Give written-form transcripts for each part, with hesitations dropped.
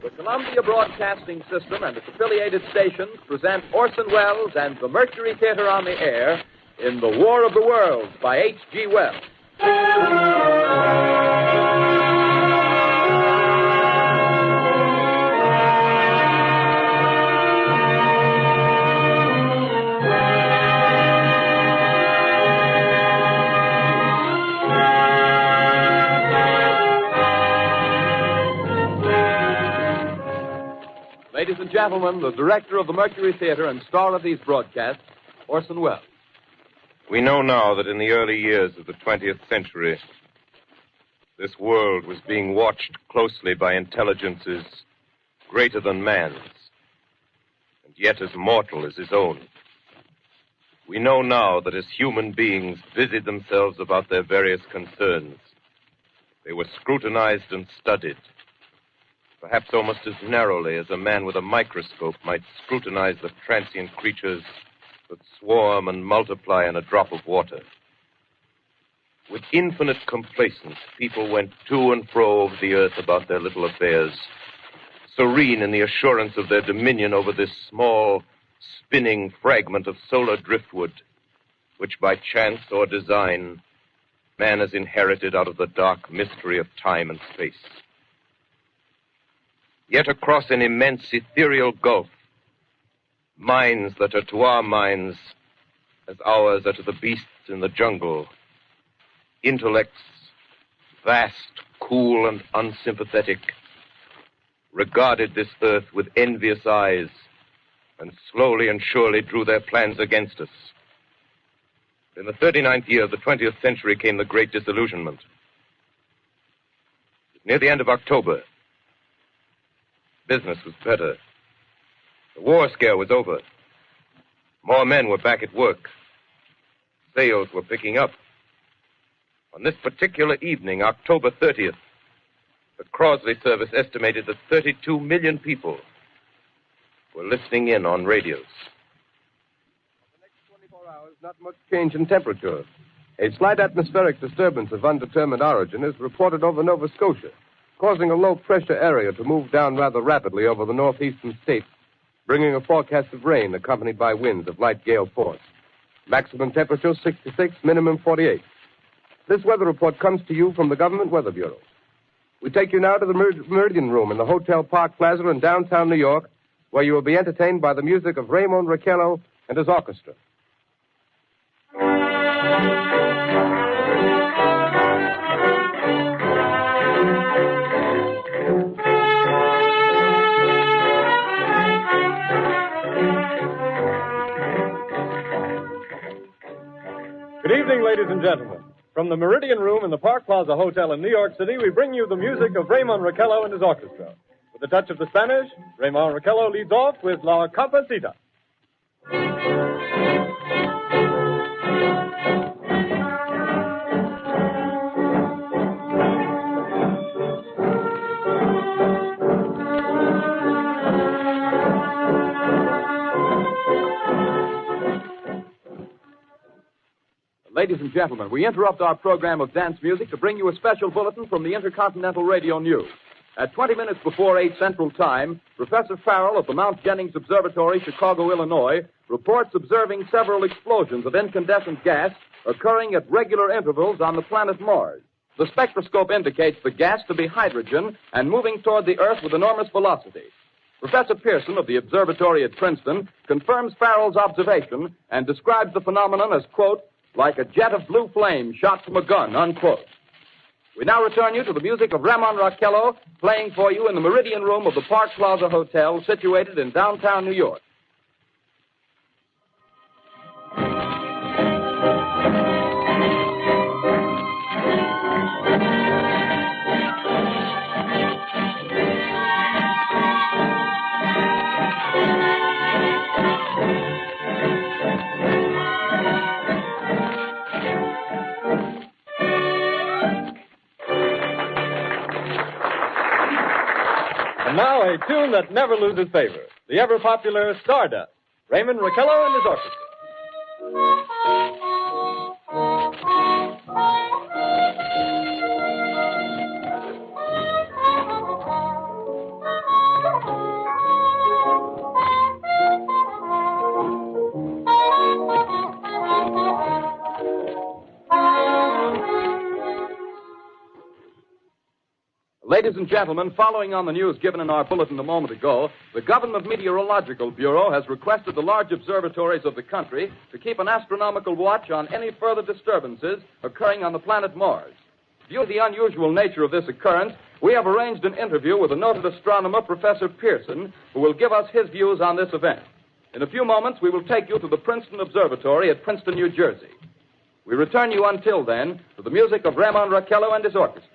The Columbia Broadcasting System and its affiliated stations present Orson Welles and the Mercury Theater on the Air in The War of the Worlds by H.G. Wells. Ladies and gentlemen, the director of the Mercury Theater and star of these broadcasts, Orson Welles. We know now that in the early years of the 20th century, this world was being watched closely by intelligences greater than man's, and yet as mortal as his own. We know now that as human beings busied themselves about their various concerns, they were scrutinized and studied, perhaps almost as narrowly as a man with a microscope might scrutinize the transient creatures that swarm and multiply in a drop of water. With infinite complacence, people went to and fro over the earth about their little affairs, serene in the assurance of their dominion over this small, spinning fragment of solar driftwood, which by chance or design, man has inherited out of the dark mystery of time and space. Yet across an immense ethereal gulf, minds that are to our minds as ours are to the beasts in the jungle, intellects, vast, cool, and unsympathetic, regarded this earth with envious eyes and slowly and surely drew their plans against us. In the 39th year of the 20th century came the Great Disillusionment. Near the end of October, business was better. The war scare was over. More men were back at work. Sales were picking up. On this particular evening, October 30th, the Crosley service estimated that 32 million people were listening in on radios. For the next 24 hours, not much change in temperature. A slight atmospheric disturbance of undetermined origin is reported over Nova Scotia, causing a low-pressure area to move down rather rapidly over the northeastern states, bringing a forecast of rain accompanied by winds of light gale force. Maximum temperature 66, minimum 48. This weather report comes to you from the Government Weather Bureau. We take you now to the Meridian Room in the Hotel Park Plaza in downtown New York, where you will be entertained by the music of Raymond Raquello and his orchestra. Good evening, ladies and gentlemen. From the Meridian Room in the Park Plaza Hotel in New York City, we bring you the music of Raymond Raquello and his orchestra. With a touch of the Spanish, Raymond Raquello leads off with La Campesita. Ladies and gentlemen, we interrupt our program of dance music to bring you a special bulletin from the Intercontinental Radio News. At 20 minutes before 8 Central Time, Professor Farrell of the Mount Jennings Observatory, Chicago, Illinois, reports observing several explosions of incandescent gas occurring at regular intervals on the planet Mars. The spectroscope indicates the gas to be hydrogen and moving toward the Earth with enormous velocity. Professor Pearson of the observatory at Princeton confirms Farrell's observation and describes the phenomenon as, quote, like a jet of blue flame shot from a gun, unquote. We now return you to the music of Raymond Raquello, playing for you in the Meridian Room of the Park Plaza Hotel, situated in downtown New York. And now a tune that never loses favor, the ever-popular Stardust, Raymond Raquello and his orchestra. Ladies and gentlemen, following on the news given in our bulletin a moment ago, the Government Meteorological Bureau has requested the large observatories of the country to keep an astronomical watch on any further disturbances occurring on the planet Mars. Due to the unusual nature of this occurrence, we have arranged an interview with the noted astronomer, Professor Pearson, who will give us his views on this event. In a few moments, we will take you to the Princeton Observatory at Princeton, New Jersey. We return you until then to the music of Ramon Raquello and his orchestra.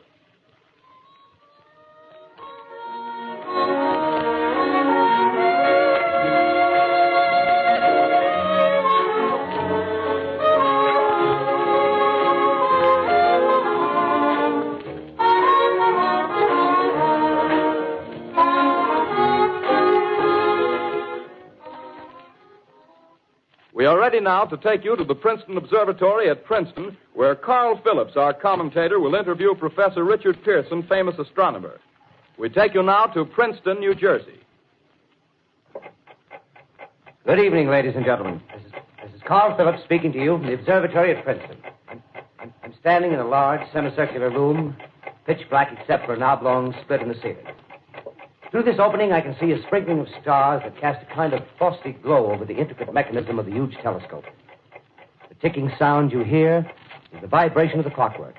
We are ready now to take you to the Princeton Observatory at Princeton, where Carl Phillips, our commentator, will interview Professor Richard Pearson, famous astronomer. We take you now to Princeton, New Jersey. Good evening, ladies and gentlemen. This is Carl Phillips speaking to you from the observatory at Princeton. I'm standing in a large semicircular room, pitch black except for an oblong split in the ceiling. Through this opening, I can see a sprinkling of stars that cast a kind of frosty glow over the intricate mechanism of the huge telescope. The ticking sound you hear is the vibration of the clockwork.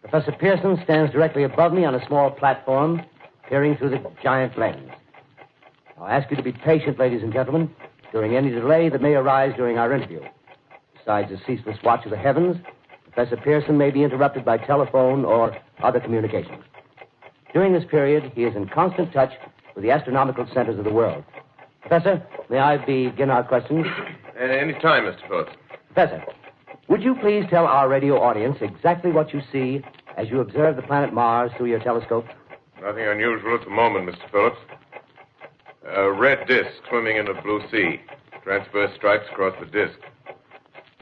Professor Pearson stands directly above me on a small platform, peering through the giant lens. I'll ask you to be patient, ladies and gentlemen, during any delay that may arise during our interview. Besides the ceaseless watch of the heavens, Professor Pearson may be interrupted by telephone or other communications. During this period, he is in constant touch with the astronomical centers of the world. Professor, may I begin our questions? Any time, Mr. Phillips. Professor, would you please tell our radio audience exactly what you see as you observe the planet Mars through your telescope? Nothing unusual at the moment, Mr. Phillips. A red disk swimming in a blue sea. Transverse stripes across the disk.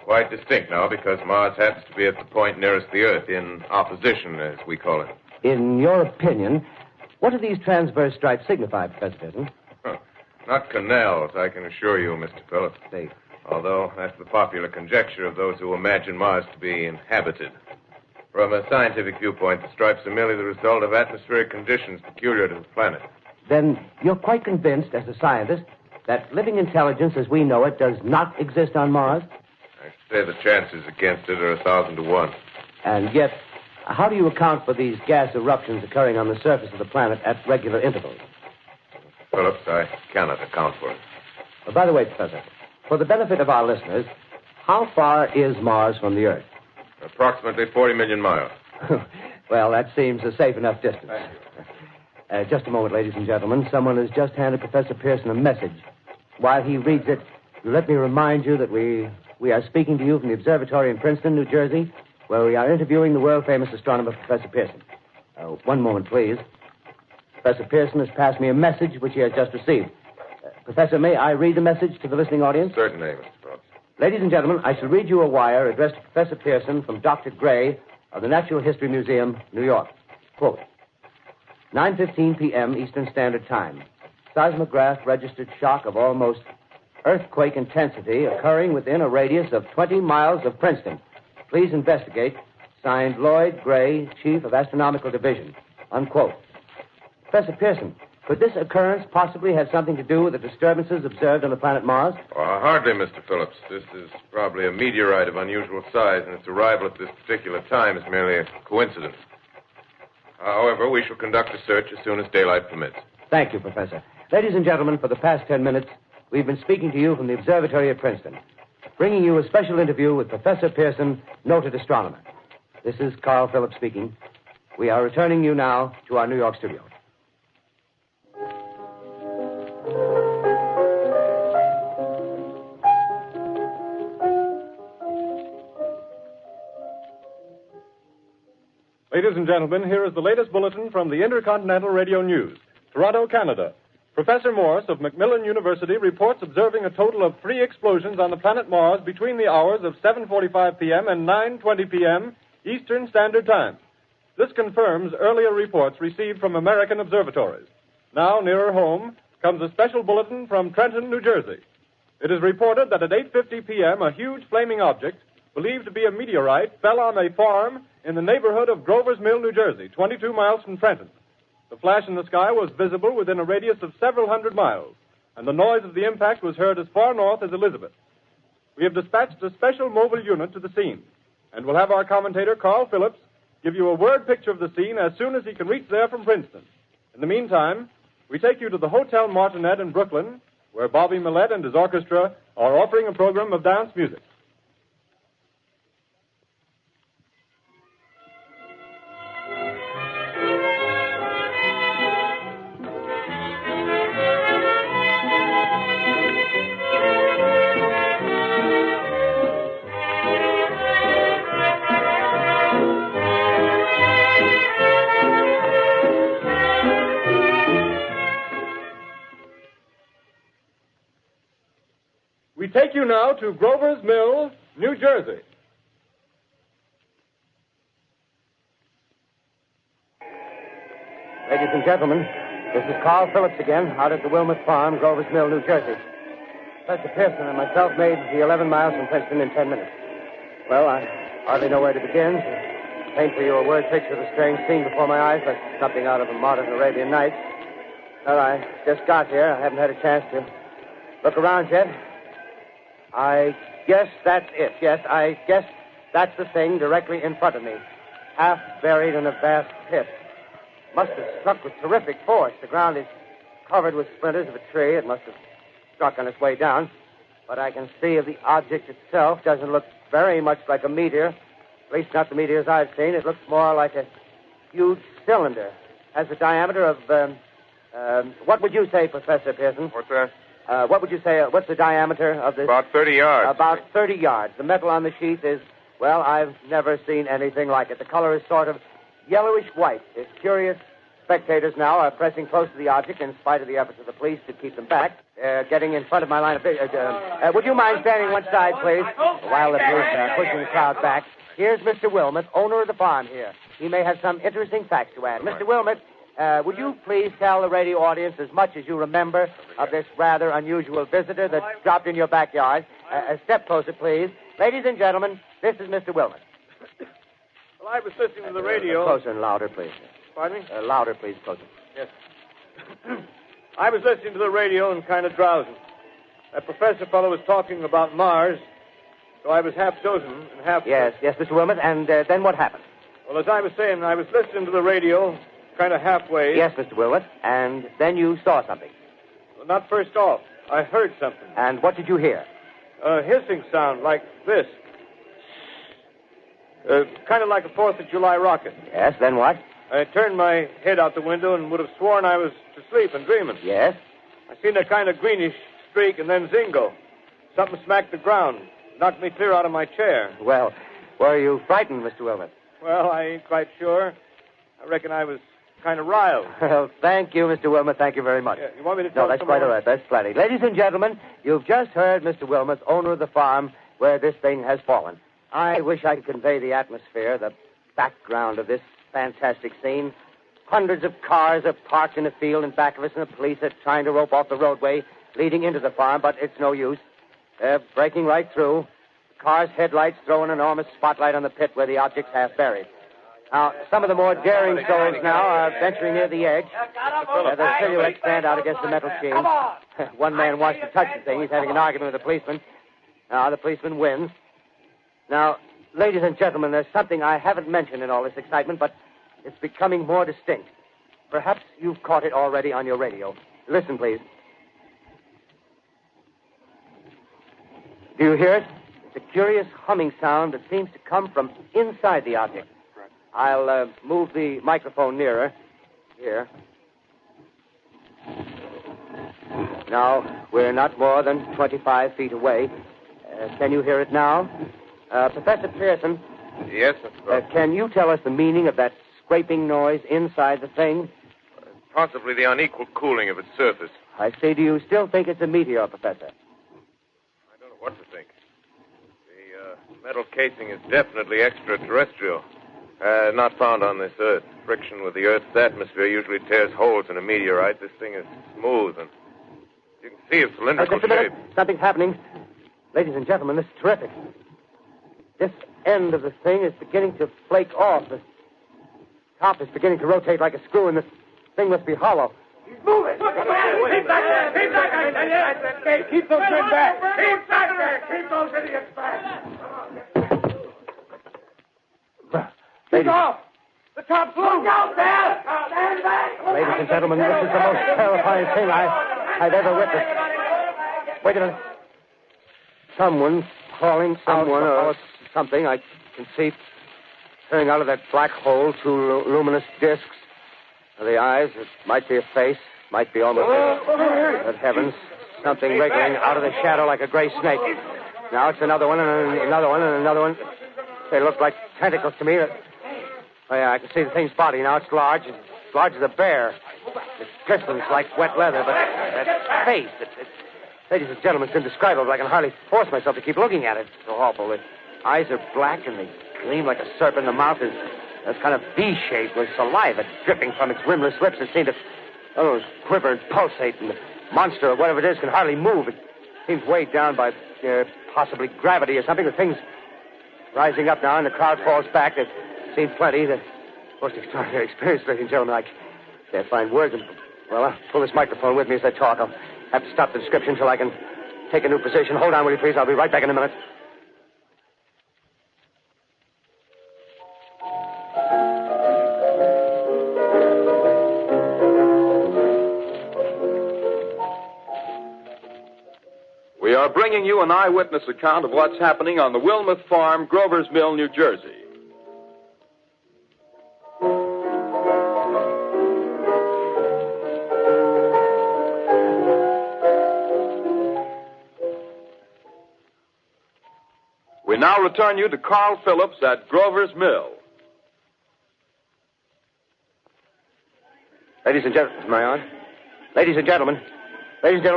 Quite distinct now because Mars happens to be at the point nearest the Earth, in opposition, as we call it. In your opinion, what do these transverse stripes signify, Professor Pearson? Not canals, I can assure you, Mr. Phillips. They... Although that's the popular conjecture of those who imagine Mars to be inhabited. From a scientific viewpoint, the stripes are merely the result of atmospheric conditions peculiar to the planet. Then you're quite convinced, as a scientist, that living intelligence as we know it does not exist on Mars? I say the chances against it are 1,000 to 1. And yet, how do you account for these gas eruptions occurring on the surface of the planet at regular intervals? Phillips, I cannot account for it. By the way, Professor, for the benefit of our listeners, how far is Mars from the Earth? Approximately 40 million miles. Well, that seems a safe enough distance. Just a moment, ladies and gentlemen. Someone has just handed Professor Pearson a message. While he reads it, let me remind you that we are speaking to you from the observatory in Princeton, New Jersey, where we are interviewing the world-famous astronomer, Professor Pearson. One moment, please. Professor Pearson has passed me a message which he has just received. Professor, may I read the message to the listening audience? Certainly, Mr. Phillips. Ladies and gentlemen, I shall read you a wire addressed to Professor Pearson from Dr. Gray of the Natural History Museum, New York. Quote, 9:15 p.m. Eastern Standard Time. Seismograph registered shock of almost earthquake intensity occurring within a radius of 20 miles of Princeton. Please investigate. Signed, Lloyd Gray, Chief of Astronomical Division. Unquote. Professor Pearson, could this occurrence possibly have something to do with the disturbances observed on the planet Mars? Hardly, Mr. Phillips. This is probably a meteorite of unusual size, and its arrival at this particular time is merely a coincidence. However, we shall conduct a search as soon as daylight permits. Thank you, Professor. Ladies and gentlemen, for the past 10 minutes, we've been speaking to you from the observatory at Princeton, bringing you a special interview with Professor Pearson, noted astronomer. This is Carl Phillips speaking. We are returning you now to our New York studio. Ladies and gentlemen, here is the latest bulletin from the Intercontinental Radio News. Toronto, Canada. Professor Morse of Macmillan University reports observing a total of 3 explosions on the planet Mars between the hours of 7:45 p.m. and 9:20 p.m. Eastern Standard Time. This confirms earlier reports received from American observatories. Now, nearer home, comes a special bulletin from Trenton, New Jersey. It is reported that at 8:50 p.m., a huge flaming object, believed to be a meteorite, fell on a farm in the neighborhood of Grover's Mill, New Jersey, 22 miles from Trenton. The flash in the sky was visible within a radius of several hundred miles, and the noise of the impact was heard as far north as Elizabeth. We have dispatched a special mobile unit to the scene, and we'll have our commentator, Carl Phillips, give you a word picture of the scene as soon as he can reach there from Princeton. In the meantime, we take you to the Hotel Martinet in Brooklyn, where Bobby Millett and his orchestra are offering a program of dance music. We take you now to Grover's Mill, New Jersey. Ladies and gentlemen, this is Carl Phillips again, out at the Wilmot Farm, Grover's Mill, New Jersey. Professor Pearson and myself made the 11 miles from Princeton in 10 minutes. Well, I hardly know where to begin. To paint for you a word picture of the strange scene before my eyes, like something out of a modern Arabian Nights. Well, I just got here. I haven't had a chance to look around yet. I guess that's it. Yes, I guess that's the thing directly in front of me. Half buried in a vast pit. Must have struck with terrific force. The ground is covered with splinters of a tree. It must have struck on its way down. But I can see of the object itself doesn't look very much like a meteor. At least not the meteors I've seen. It looks more like a huge cylinder. Has a diameter of, what would you say, Professor Pearson? What's that? What would you say, what's the diameter of this? About 30 yards. About 30 yards. The metal on the sheath is, well, I've never seen anything like it. The color is sort of yellowish white. Its curious spectators now are pressing close to the object in spite of the efforts of the police to keep them back. Getting in front of my line of vision. Would you mind standing one side, please? While the police are pushing the crowd back. Here's Mr. Wilmot, owner of the farm here. He may have some interesting facts to add. Mr. Wilmot, would you please tell the radio audience as much as you remember of this rather unusual visitor that dropped in your backyard? A step closer, please. Ladies and gentlemen, this is Mr. Wilmot. Well, I was listening to the radio. Closer and louder, please. Pardon me? Louder, please, closer. Yes. I was listening to the radio and kind of drowsing. That professor fellow was talking about Mars, so I was half dozing and half... Yes, Mr. Wilmot, and then what happened? Well, as I was saying, I was listening to the radio... kind of halfway. Yes, Mr. Wilmot. And then you saw something. Well, not first off. I heard something. And what did you hear? A hissing sound like this. Kind of like a 4th of July rocket. Yes, then what? I turned my head out the window and would have sworn I was to sleep and dreaming. Yes? I seen a kind of greenish streak and then zingo. Something smacked the ground. Knocked me clear out of my chair. Well, were you frightened, Mr. Wilmot? Well, I ain't quite sure. I reckon I was... kind of riled. Well, thank you, Mr. Wilmot. Thank you very much. Yeah, you want me to tell No, that's quite all right. That's plenty. Ladies and gentlemen, you've just heard Mr. Wilmot, owner of the farm where this thing has fallen. I wish I could convey the atmosphere, the background of this fantastic scene. Hundreds of cars are parked in a field in back of us, and the police are trying to rope off the roadway leading into the farm, but it's no use. They're breaking right through. The car's headlights throw an enormous spotlight on the pit where the object's half buried. Now, some of the more daring souls now are venturing near the edge. Their silhouettes stand out against the metal sheen. One man wants to touch the thing. He's having an argument with the policeman. Now, the policeman wins. Now, ladies and gentlemen, there's something I haven't mentioned in all this excitement, but it's becoming more distinct. Perhaps you've caught it already on your radio. Listen, please. Do you hear it? It's a curious humming sound that seems to come from inside the object. I'll move the microphone nearer. Here. Now, we're not more than 25 feet away. Can you hear it now? Professor Pearson. Yes, Mr. Can you tell us the meaning of that scraping noise inside the thing? Possibly the unequal cooling of its surface. I say, do you still think it's a meteor, Professor? I don't know what to think. The metal casing is definitely extraterrestrial. Not found on this Earth. Friction with the Earth's atmosphere usually tears holes in a meteorite. This thing is smooth, and you can see its cylindrical Just a minute. shape. Something's happening. Ladies and gentlemen, this is terrific. This end of the thing is beginning to flake off. The top is beginning to rotate like a screw, and the thing must be hollow. He's moving. Keep back there. Keep back there. Keep those men back. Keep back there. Keep those idiots back. Keep off. The top's loose. Look out there. Stand back. Ladies and gentlemen, this is the most terrifying thing I've ever witnessed. Wait a minute. Someone's calling someone or something. I can see turning out of that black hole two luminous discs. The eyes, it might be a face, might be almost Good heavens, something wriggling out of the shadow like a gray snake. Now it's another one and another one and another one. They look like tentacles to me. Oh, yeah, I can see the thing's body. Now it's large as a bear. It glistens like wet leather, but that face, ladies and gentlemen, it's indescribable. I can hardly force myself to keep looking at it. It's so awful. The eyes are black and they gleam like a serpent. The mouth is kind of V-shaped with saliva dripping from its rimless lips that seem to quiver and pulsate. And the monster or whatever it is can hardly move. It seems weighed down by possibly gravity or something. The thing's rising up now and the crowd falls back. They've seen plenty. The most extraordinary experience, ladies and gentlemen. I can't find words. Well, I'll pull this microphone with me as I talk. I'll have to stop the description until I can take a new position. Hold on, will you, please? I'll be right back in a minute. We are bringing you an eyewitness account of what's happening on the Wilmuth Farm, Grover's Mill, New Jersey. We now return you to Carl Phillips at Grover's Mill. Ladies and gentlemen, am I on? Ladies and gentlemen,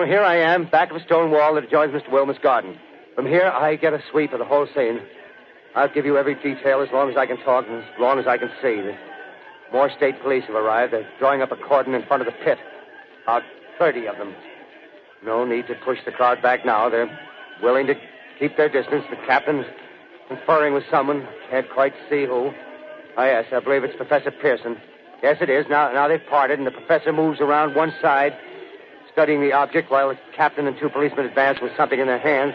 here I am, back of a stone wall that adjoins Mr. Wilmuth's garden. From here, I get a sweep of the whole scene. I'll give you every detail as long as I can talk and as long as I can see. More state police have arrived. They're drawing up a cordon in front of the pit. About 30 of them. No need to push the crowd back now. They're willing to keep their distance. The captain's conferring with someone. Can't quite see who. Oh, yes, I believe it's Professor Pearson. Yes, it is. Now they've parted, and the professor moves around one side, studying the object while the captain and two policemen advance with something in their hands.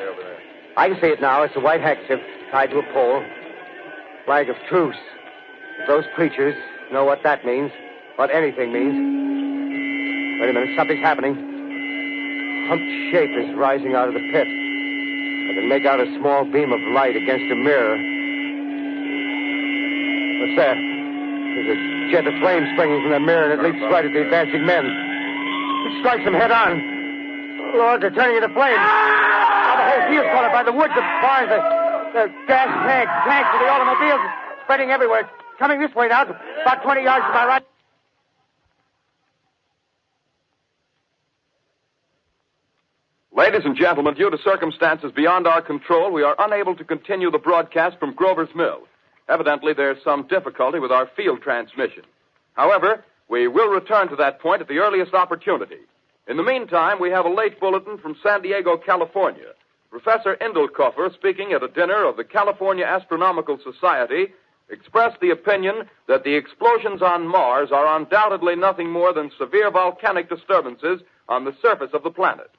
I can see it now. It's a white handkerchief tied to a pole. Flag of truce. If those preachers know what that means, what anything means. Wait a minute. Something's happening. A humped shape is rising out of the pit. I can make out a small beam of light against a mirror. What's that? There's a jet of flame springing from the mirror, and it leaps right at the advancing men. It strikes them head on. Lord, they're turning into flames. Now the whole field's caught up by the woods, the barns, the gas tanks of the automobiles, spreading everywhere. It's coming this way now, about 20 yards to my right. Ladies and gentlemen, due to circumstances beyond our control, we are unable to continue the broadcast from Grover's Mill. Evidently, there's some difficulty with our field transmission. However, we will return to that point at the earliest opportunity. In the meantime, we have a late bulletin from San Diego, California. Professor Indelkoffer, speaking at a dinner of the California Astronomical Society, expressed the opinion that the explosions on Mars are undoubtedly nothing more than severe volcanic disturbances on the surface of the planet.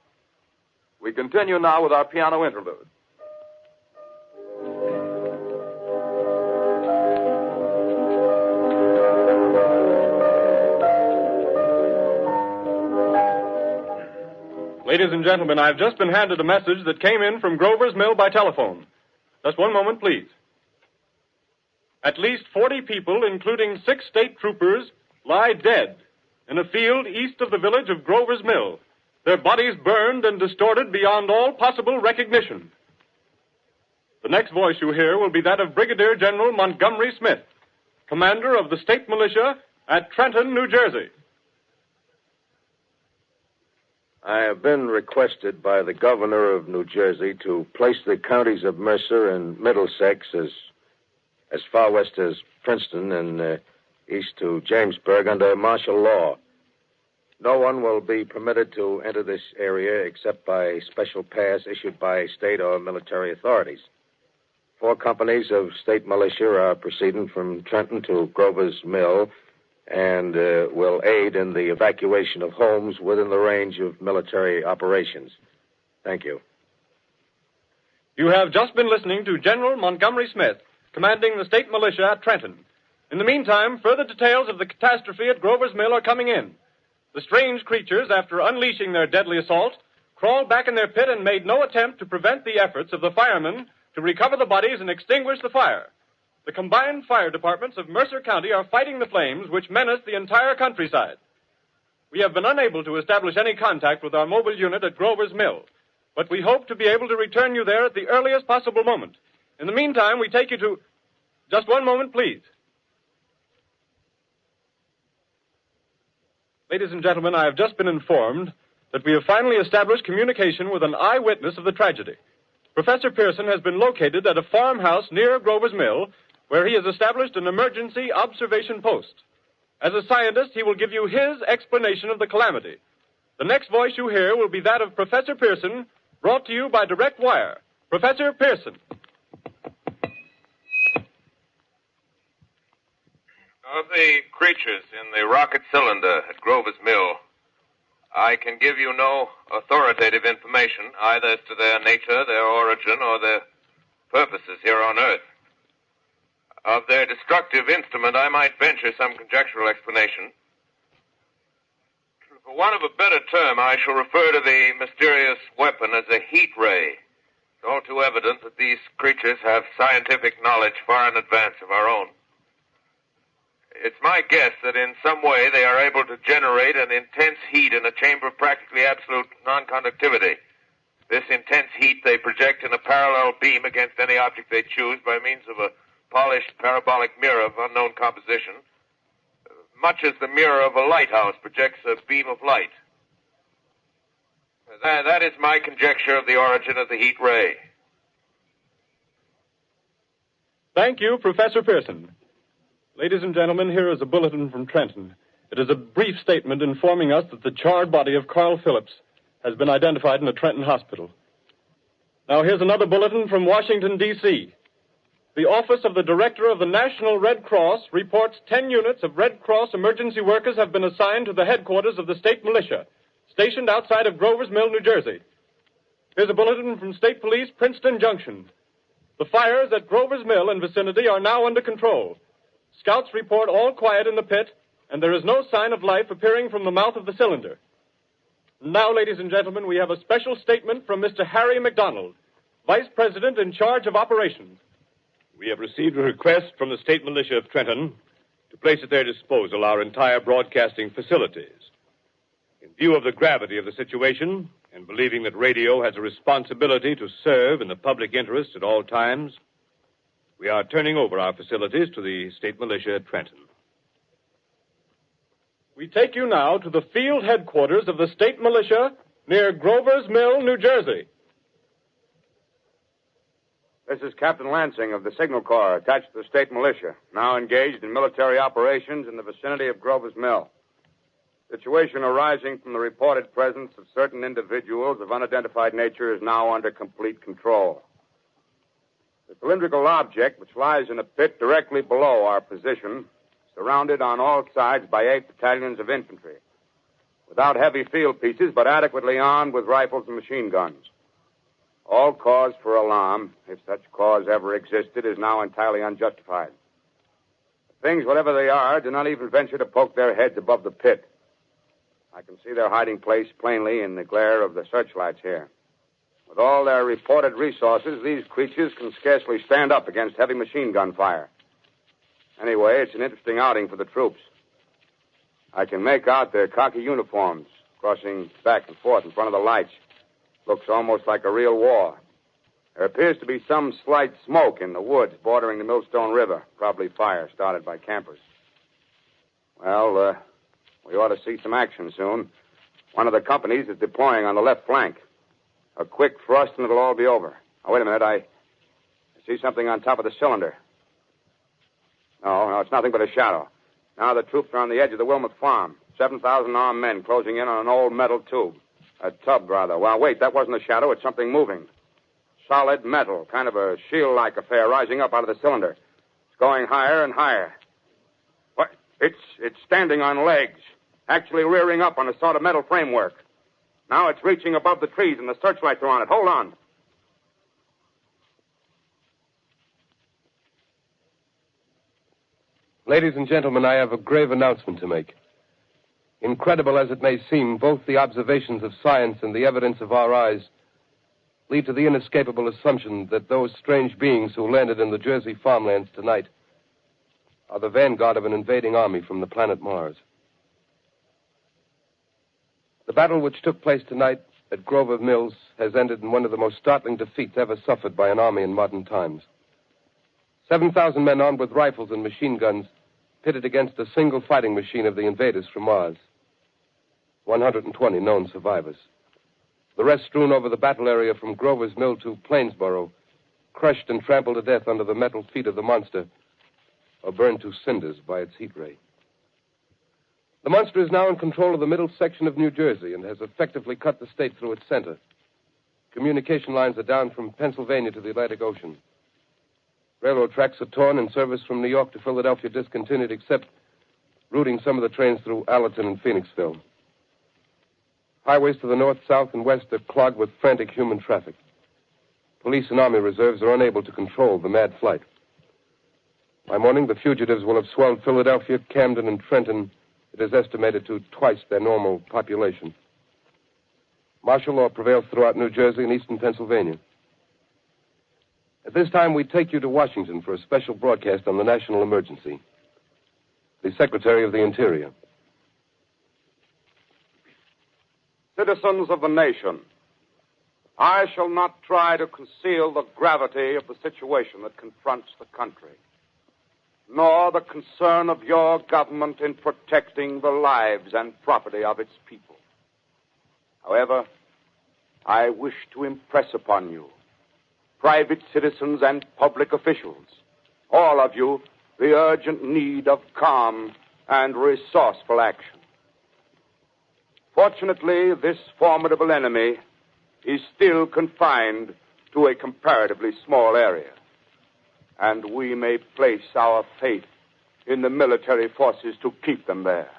We continue now with our piano interlude. Ladies and gentlemen, I've just been handed a message that came in from Grover's Mill by telephone. Just one moment, please. At least 40 people, including 6 state troopers, lie dead in a field east of the village of Grover's Mill. Their bodies burned and distorted beyond all possible recognition. The next voice you hear will be that of Brigadier General Montgomery Smith, commander of the state militia at Trenton, New Jersey. I have been requested by the governor of New Jersey to place the counties of Mercer and Middlesex as far west as Princeton and east to Jamesburg under martial law. No one will be permitted to enter this area except by special pass issued by state or military authorities. 4 companies of state militia are proceeding from Trenton to Grover's Mill and will aid in the evacuation of homes within the range of military operations. Thank you. You have just been listening to General Montgomery Smith, commanding the state militia at Trenton. In the meantime, further details of the catastrophe at Grover's Mill are coming in. The strange creatures, after unleashing their deadly assault, crawled back in their pit and made no attempt to prevent the efforts of the firemen to recover the bodies and extinguish the fire. The combined fire departments of Mercer County are fighting the flames which menace the entire countryside. We have been unable to establish any contact with our mobile unit at Grover's Mill, but we hope to be able to return you there at the earliest possible moment. In the meantime, we take you to... Just one moment, please. Ladies and gentlemen, I have just been informed that we have finally established communication with an eyewitness of the tragedy. Professor Pearson has been located at a farmhouse near Grover's Mill, where he has established an emergency observation post. As a scientist, he will give you his explanation of the calamity. The next voice you hear will be that of Professor Pearson, brought to you by direct wire. Professor Pearson. Of the creatures in the rocket cylinder at Grover's Mill, I can give you no authoritative information, either as to their nature, their origin, or their purposes here on Earth. Of their destructive instrument, I might venture some conjectural explanation. For want of a better term, I shall refer to the mysterious weapon as a heat ray. It's all too evident that these creatures have scientific knowledge far in advance of our own. It's my guess that in some way they are able to generate an intense heat in a chamber of practically absolute non-conductivity. This intense heat they project in a parallel beam against any object they choose by means of a polished parabolic mirror of unknown composition, much as the mirror of a lighthouse projects a beam of light. That is my conjecture of the origin of the heat ray. Thank you, Professor Pearson. Ladies and gentlemen, here is a bulletin from Trenton. It is a brief statement informing us that the charred body of Carl Phillips has been identified in a Trenton hospital. Now, here's another bulletin from Washington, D.C. The Office of the Director of the National Red Cross reports 10 units of Red Cross emergency workers have been assigned to the headquarters of the state militia, stationed outside of Grover's Mill, New Jersey. Here's a bulletin from State Police, Princeton Junction. The fires at Grover's Mill and vicinity are now under control. Scouts report all quiet in the pit, and there is no sign of life appearing from the mouth of the cylinder. Now, ladies and gentlemen, we have a special statement from Mr. Harry McDonald, Vice President in charge of operations. We have received a request from the state militia of Trenton to place at their disposal our entire broadcasting facilities. In view of the gravity of the situation, and believing that radio has a responsibility to serve in the public interest at all times, we are turning over our facilities to the state militia at Trenton. We take you now to the field headquarters of the state militia near Grover's Mill, New Jersey. This is Captain Lansing of the Signal Corps, attached to the state militia, now engaged in military operations in the vicinity of Grover's Mill. Situation arising from the reported presence of certain individuals of unidentified nature is now under complete control. The cylindrical object, which lies in a pit directly below our position, surrounded on all sides by 8 battalions of infantry, without heavy field pieces, but adequately armed with rifles and machine guns. All cause for alarm, if such cause ever existed, is now entirely unjustified. Things, whatever they are, do not even venture to poke their heads above the pit. I can see their hiding place plainly in the glare of the searchlights here. With all their reported resources, these creatures can scarcely stand up against heavy machine gun fire. Anyway, it's an interesting outing for the troops. I can make out their khaki uniforms crossing back and forth in front of the lights. Looks almost like a real war. There appears to be some slight smoke in the woods bordering the Millstone River. Probably fire started by campers. Well, we ought to see some action soon. One of the companies is deploying on the left flank. A quick thrust and it'll all be over. Now, wait a minute. I see something on top of the cylinder. No, it's nothing but a shadow. Now the troops are on the edge of the Wilmot Farm. 7,000 armed men closing in on an old metal tube. A tub, rather. Well, wait, that wasn't a shadow. It's something moving. solid metal, kind of a shield-like affair rising up out of the cylinder. It's going higher and higher. What? It's standing on legs, actually rearing up on a sort of metal framework. Now it's reaching above the trees, and the searchlights are on it. Hold on. Ladies and gentlemen, I have a grave announcement to make. Incredible as it may seem, both the observations of science and the evidence of our eyes lead to the inescapable assumption that those strange beings who landed in the Jersey farmlands tonight are the vanguard of an invading army from the planet Mars. The battle which took place tonight at Grover Mills has ended in one of the most startling defeats ever suffered by an army in modern times. 7,000 men armed with rifles and machine guns pitted against a single fighting machine of the invaders from Mars. 120 known survivors. The rest strewn over the battle area from Grover's Mill to Plainsboro, crushed and trampled to death under the metal feet of the monster, or burned to cinders by its heat ray. The monster is now in control of the middle section of New Jersey and has effectively cut the state through its center. Communication lines are down from Pennsylvania to the Atlantic Ocean. Railroad tracks are torn and service from New York to Philadelphia discontinued, except routing some of the trains through Allerton and Phoenixville. Highways to the north, south, and west are clogged with frantic human traffic. Police and Army reserves are unable to control the mad flight. By morning, the fugitives will have swelled Philadelphia, Camden, and Trenton, it is estimated, to twice their normal population. Martial law prevails throughout New Jersey and eastern Pennsylvania. At this time, we take you to Washington for a special broadcast on the national emergency. The Secretary of the Interior. Citizens of the nation, I shall not try to conceal the gravity of the situation that confronts the country, nor the concern of your government in protecting the lives and property of its people. However, I wish to impress upon you, private citizens and public officials, all of you, the urgent need of calm and resourceful action. Fortunately, this formidable enemy is still confined to a comparatively small area, and we may place our faith in the military forces to keep them there.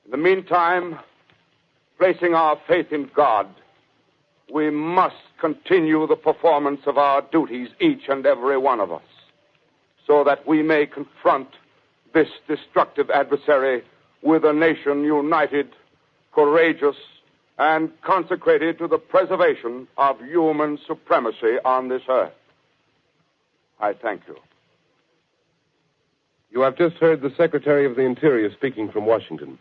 In the meantime, placing our faith in God, we must continue the performance of our duties, each and every one of us, so that we may confront this destructive adversary with a nation united, courageous, and consecrated to the preservation of human supremacy on this earth. I thank you. You have just heard the Secretary of the Interior speaking from Washington.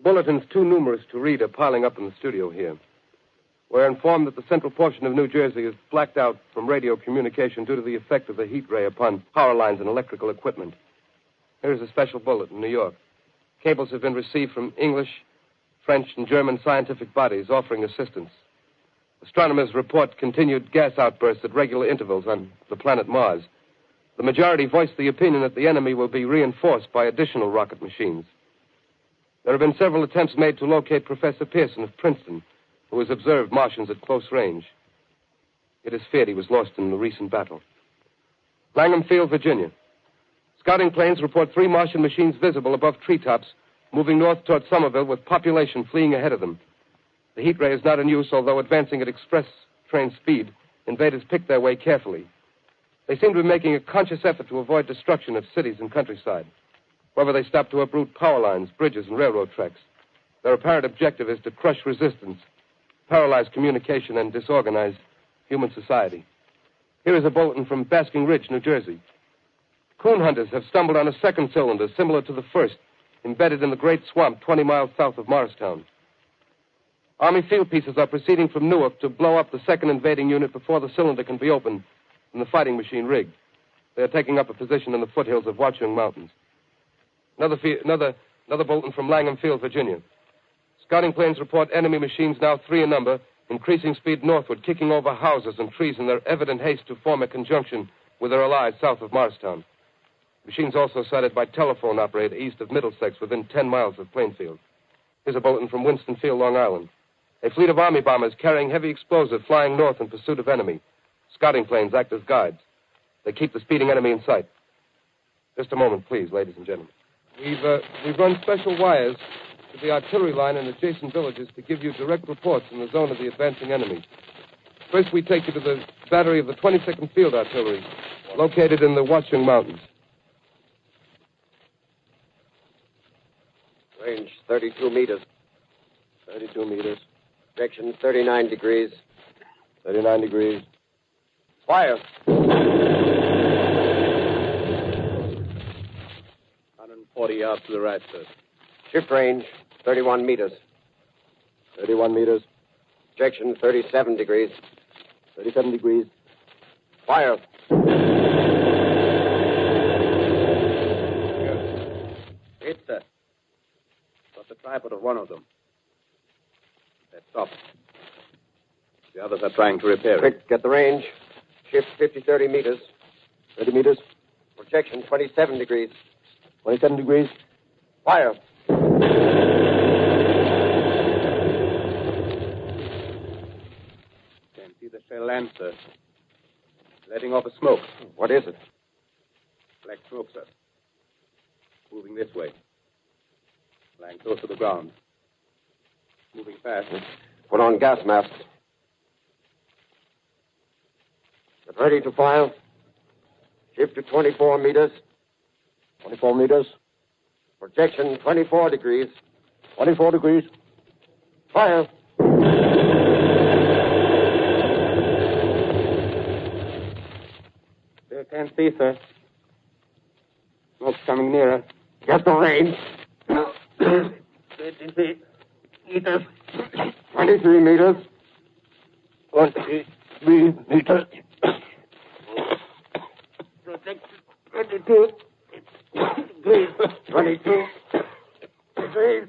Bulletins too numerous to read are piling up in the studio here. We're informed that the central portion of New Jersey is blacked out from radio communication due to the effect of the heat ray upon power lines and electrical equipment. Here's a special bulletin in New York. Cables have been received from English, French, and German scientific bodies offering assistance. Astronomers report continued gas outbursts at regular intervals on the planet Mars. The majority voiced the opinion that the enemy will be reinforced by additional rocket machines. There have been several attempts made to locate Professor Pearson of Princeton, who has observed Martians at close range. It is feared he was lost in the recent battle. Langham Field, Virginia. Scouting planes report 3 Martian machines visible above treetops, moving north toward Somerville with population fleeing ahead of them. The heat ray is not in use, although advancing at express train speed, invaders pick their way carefully. They seem to be making a conscious effort to avoid destruction of cities and countryside. However, they stop to uproot power lines, bridges, and railroad tracks. Their apparent objective is to crush resistance, paralyze communication, and disorganize human society. Here is a bulletin from Basking Ridge, New Jersey. Coon hunters have stumbled on a second cylinder similar to the first, embedded in the great swamp 20 miles south of Morristown. Army field pieces are proceeding from Newark to blow up the second invading unit before the cylinder can be opened and the fighting machine rigged. They are taking up a position in the foothills of Watchung Mountains. Another bulletin from Langham Field, Virginia. Scouting planes report enemy machines, now 3 in number, increasing speed northward, kicking over houses and trees in their evident haste to form a conjunction with their allies south of Morristown. Machines also sighted by telephone operator east of Middlesex, within 10 miles of Plainfield. Here's a bulletin from Winston Field, Long Island. A fleet of Army bombers carrying heavy explosive flying north in pursuit of enemy. Scouting planes act as guides. They keep the speeding enemy in sight. Just a moment, please, ladies and gentlemen. We've run special wires to the artillery line in adjacent villages to give you direct reports in the zone of the advancing enemy. First, we take you to the battery of the 22nd Field Artillery, located in the Watchung Mountains. Range 32 meters. 32 meters. Projection 39 degrees. 39 degrees. Fire. 140 yards to the right, sir. Shift range 31 meters. 31 meters. Projection 37 degrees. 37 degrees. Fire. Hit, sir. Got the tripod of one of them. Let's stop. The others are trying to repair it. Quick, get the range. Shift 30 meters. 30 meters. Projection 27 degrees. 27 degrees. Fire. Can't see the shell land, sir. Letting off a smoke. What is it? Black smoke, sir. Moving this way. Lying close to the ground. Moving fast. Put on gas masks. Get ready to fire. Shift to 24 meters. 24 meters. Projection 24 degrees. 24 degrees. Fire. They can't see, sir. Smoke's coming nearer. Get the range. 23 meters. 23 meters. 23 meters. Protection 22 degrees. 22 degrees.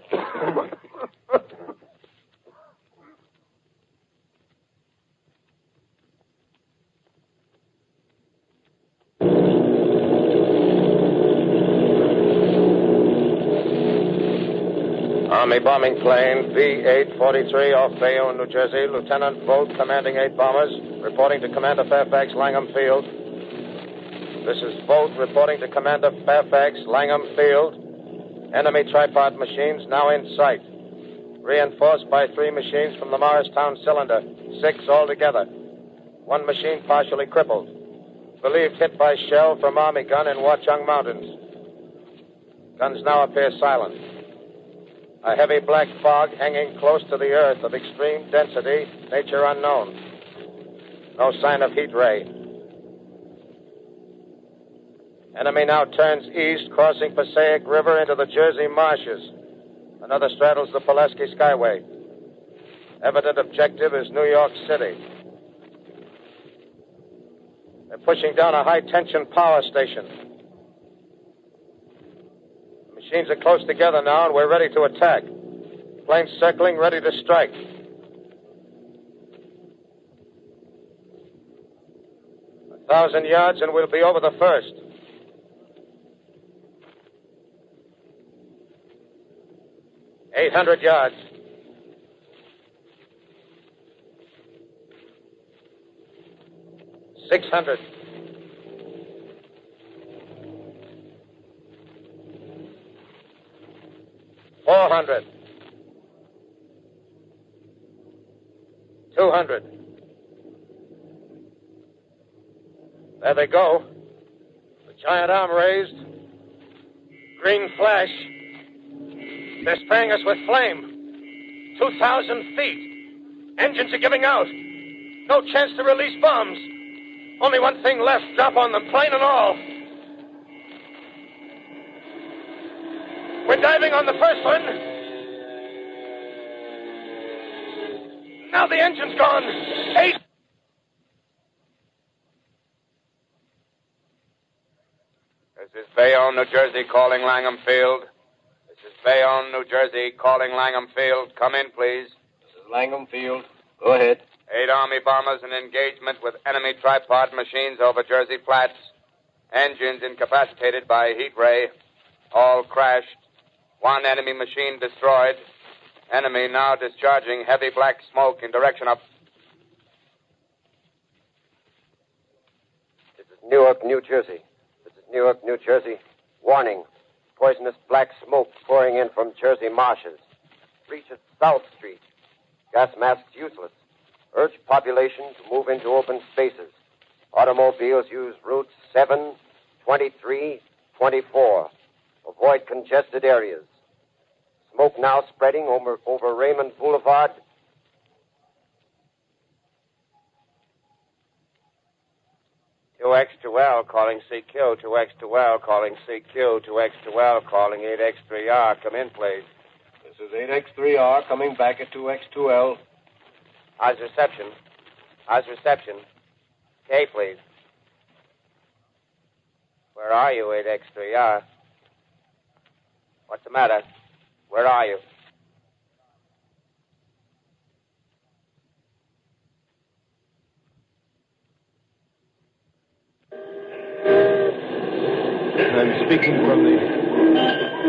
Army bombing plane V-843 off Bayonne, New Jersey. Lieutenant Bolt, commanding 8 bombers, reporting to Commander Fairfax, Langham Field. This is Bolt reporting to Commander Fairfax, Langham Field. Enemy tripod machines now in sight. Reinforced by 3 machines from the Morristown cylinder. 6 altogether. 1 machine partially crippled. Believed hit by shell from Army gun in Watchung Mountains. Guns now appear silent. A heavy black fog hanging close to the earth of extreme density, nature unknown. No sign of heat ray. Enemy now turns east, crossing Passaic River into the Jersey marshes. Another straddles the Pulaski Skyway. Evident objective is New York City. They're pushing down a high-tension power station. Machines are close together now, and we're ready to attack. Planes circling, ready to strike. A 1,000 yards, and we'll be over the first. $800 yards. $600. $400. $200. There they go. The giant arm raised. Green flash. They're spraying us with flame. 2,000 feet. Engines are giving out. No chance to release bombs. Only one thing left. Drop on them, plane and all. We're diving on the first one. Now the engine's gone. 8. This is Bayonne, New Jersey, calling Langham Field. This is Bayonne, New Jersey, calling Langham Field. Come in, please. This is Langham Field. Go ahead. 8 Army bombers in engagement with enemy tripod machines over Jersey Flats. Engines incapacitated by heat ray. All crashed. 1 enemy machine destroyed. Enemy now discharging heavy black smoke in direction of... This is Newark, New Jersey. This is Newark, New Jersey. Warning. Poisonous black smoke pouring in from Jersey marshes. Reaches South Street. Gas masks useless. Urge population to move into open spaces. Automobiles use routes 7, 23, 24. Avoid congested areas. Smoke now spreading over Raymond Boulevard. X2L calling CQ, 2X2L calling CQ, 2X2L calling 8X3R. Come in, please. This is 8X3R coming back at 2X2L. How's reception? How's reception? K, please. Where are you, 8X3R? What's the matter? Where are you? I'm speaking from the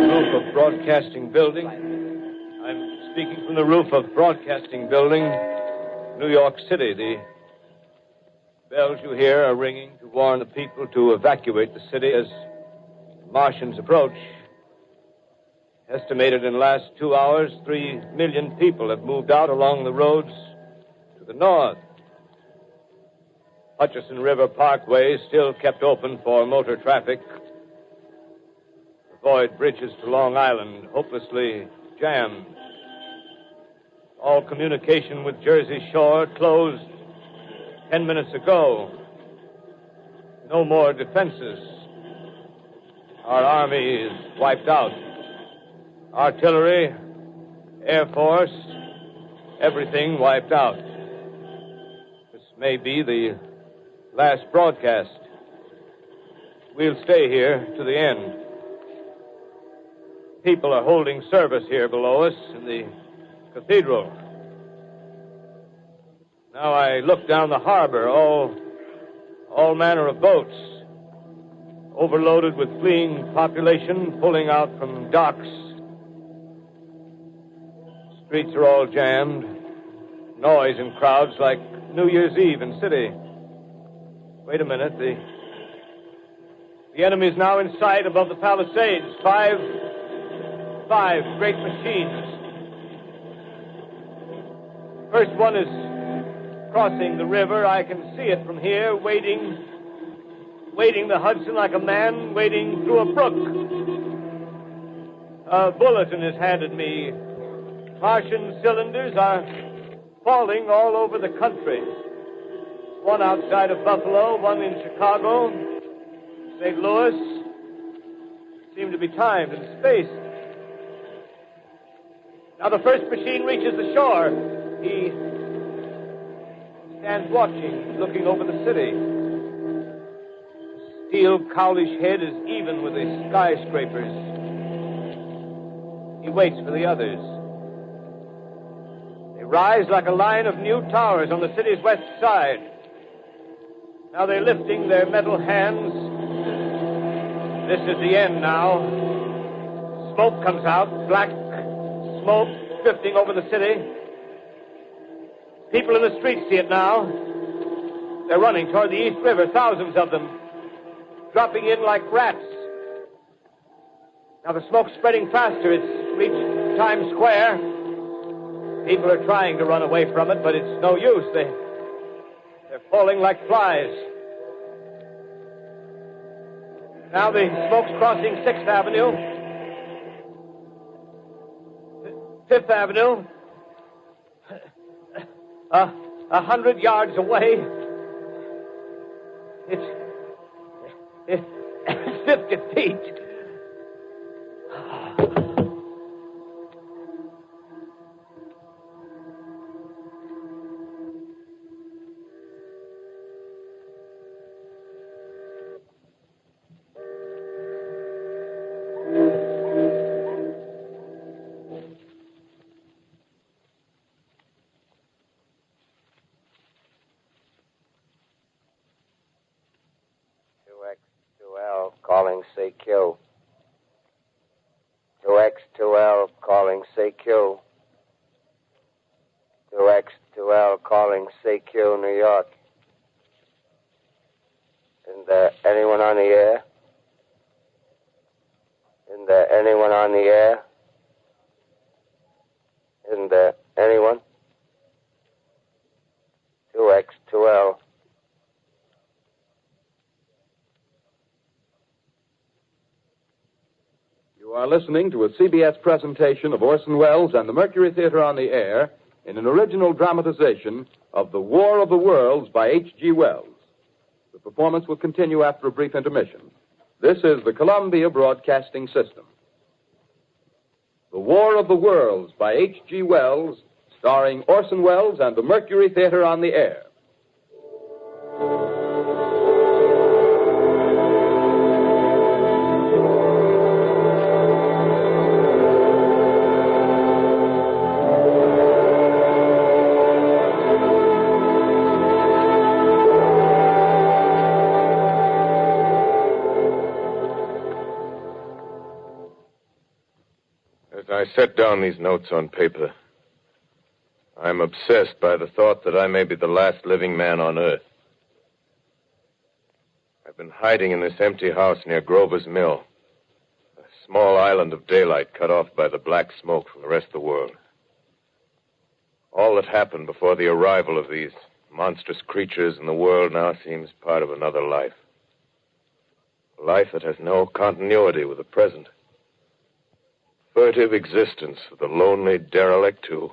roof of Broadcasting Building. I'm speaking from the roof of Broadcasting Building, New York City. The bells you hear are ringing to warn the people to evacuate the city as Martians approach. Estimated in the last 2 hours, 3 million people have moved out along the roads to the north. Hutchison River Parkway is still kept open for motor traffic. Avoid bridges to Long Island, hopelessly jammed. All communication with Jersey Shore closed 10 minutes ago. No more defenses. Our army is wiped out. Artillery, Air Force, everything wiped out. This may be the last broadcast. We'll stay here to the end. People are holding service here below us in the cathedral. Now I look down the harbor, all manner of boats, overloaded with fleeing population, pulling out from docks. Streets are all jammed. Noise in crowds like New Year's Eve in city. Wait a minute. The enemy's now in sight above the Palisades. Five great machines. First one is crossing the river. I can see it from here, wading the Hudson like a man wading through a brook. A bulletin is handed me. Martian cylinders are falling all over the country. One outside of Buffalo, one in Chicago, St. Louis. Seem to be timed and spaced. Now the first machine reaches the shore. He stands watching, looking over the city. The steel cowlish head is even with the skyscrapers. He waits for the others. They rise like a line of new towers on the city's west side. Now they're lifting their metal hands. This is the end now. Smoke comes out, black smoke drifting over the city. People in the streets see it now. They're running toward the East River, thousands of them, dropping in like rats. Now the smoke's spreading faster. It's reached Times Square. People are trying to run away from it, but it's no use. They're falling like flies. Now the smoke's crossing 6th Avenue, 5th Avenue. 100 yards away. It's 50 feet. Calling CQ. 2X2L calling CQ. calling CQ, New York. Isn't there anyone on the air? Isn't there anyone on the air? Isn't there anyone? 2X2L. You are listening to a CBS presentation of Orson Welles and the Mercury Theater on the Air in an original dramatization of The War of the Worlds by H.G. Wells. The performance will continue after a brief intermission. This is the Columbia Broadcasting System. The War of the Worlds by H.G. Wells, starring Orson Welles and the Mercury Theater on the Air. I set down these notes on paper. I'm obsessed by the thought that I may be the last living man on Earth. I've been hiding in this empty house near Grover's Mill, a small island of daylight cut off by the black smoke from the rest of the world. All that happened before the arrival of these monstrous creatures in the world now seems part of another life. A life that has no continuity with the present. Furtive existence of the lonely derelict who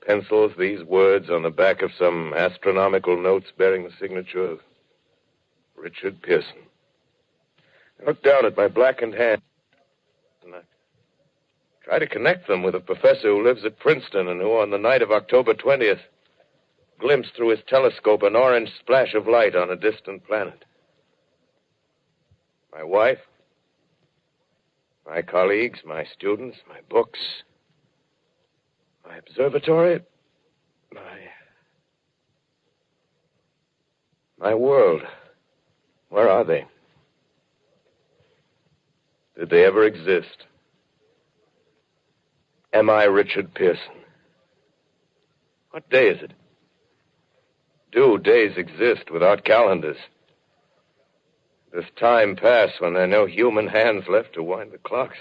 pencils these words on the back of some astronomical notes bearing the signature of Richard Pearson. I look down at my blackened hand and I try to connect them with a professor who lives at Princeton and who, on the night of October 20th, glimpsed through his telescope an orange splash of light on a distant planet. My wife, my colleagues, my students, my books, my observatory, my world. Where are they? Did they ever exist? Am I Richard Pearson? What day is it? Do days exist without calendars? Does time pass when there are no human hands left to wind the clocks?